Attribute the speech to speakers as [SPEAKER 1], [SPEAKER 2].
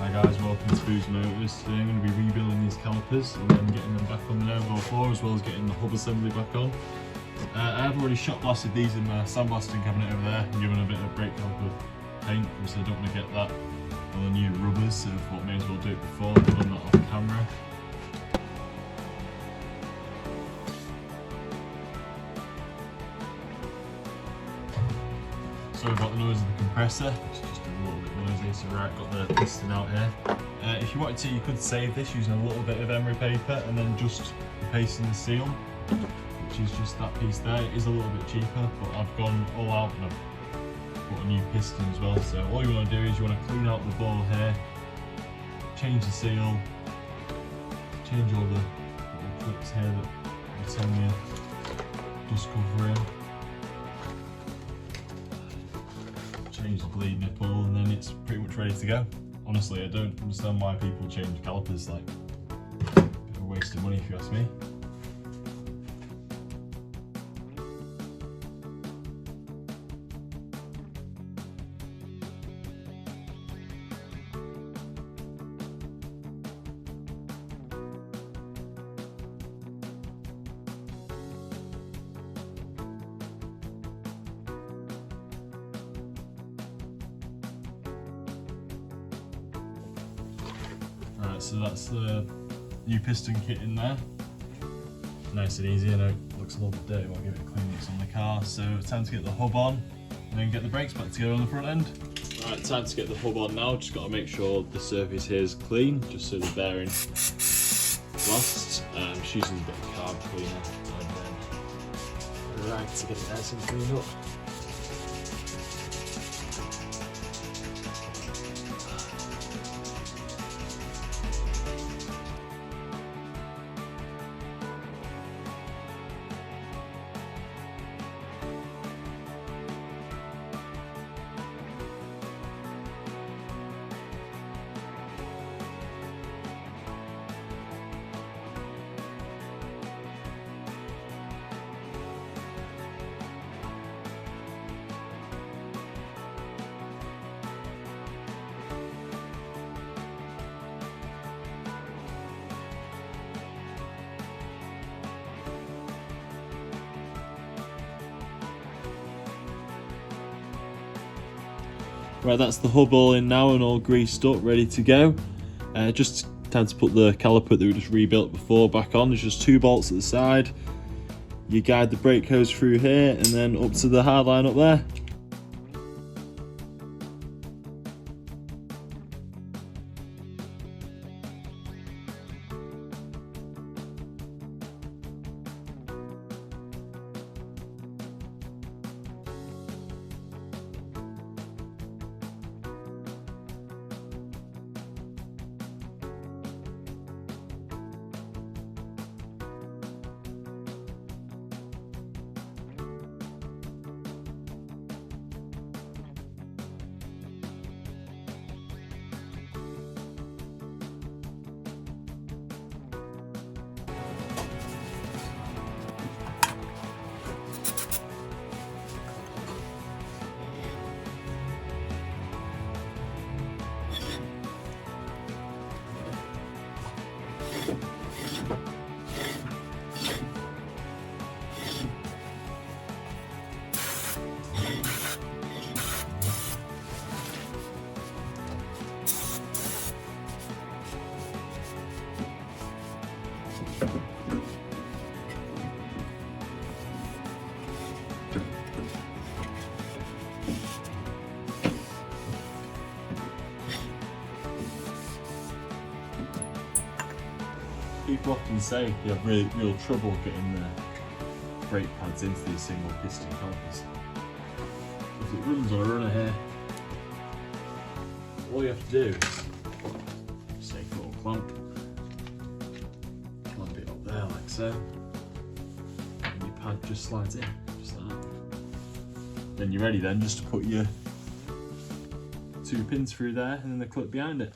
[SPEAKER 1] Hi guys, welcome to Booze Motors. Today I'm going to be rebuilding these calipers and then getting them back on the Novo floor, as well as getting the hub assembly back on. I have already shot blasted these in my sandblasting cabinet over there and given a bit of brake caliper paint, so I don't want to get that on the new rubbers, so I thought may as well do it before I've done that off camera. Sorry about the noise of the compressor, it's just a little bit noisy. So right, got the piston out here. If you wanted to, you could save this using a little bit of emery paper and then just pasting the seal, which is just that piece there. It is a little bit cheaper, but I've gone all out and I've put a new piston as well. So all you want to do is you want to clean out the ball here, change the seal, change all the little clips here that are telling you dust covering. Change the bleed nipple, and then it's pretty much ready to go. Honestly, I don't understand why people change calipers, like, a bit of a waste of money if you ask me. So that's the new piston kit in there. Nice and easy. I know it looks a little bit dirty, but I'll give it a clean mix on the car. So time to get the hub on and then get the brakes back together on the front end. Right, time to get the hub on now. Just got to make sure the surface here is clean, just so the bearing lasts. Just using a bit of carb cleaner and then right to get it nice and cleaned up. Right, that's the hub all in now and all greased up, ready to go. Just time to put the caliper that we just rebuilt before back on. There's just 2 bolts at the side. You guide the brake hose through here and then up to the hard line up there. People often say you have real trouble getting the brake pads into these single piston calipers. If it runs on a runner here, all you have to do is take a little clamp it up there like so, and your pad just slides in, just like that. Then you're ready then just to put your 2 pins through there and then the clip behind it.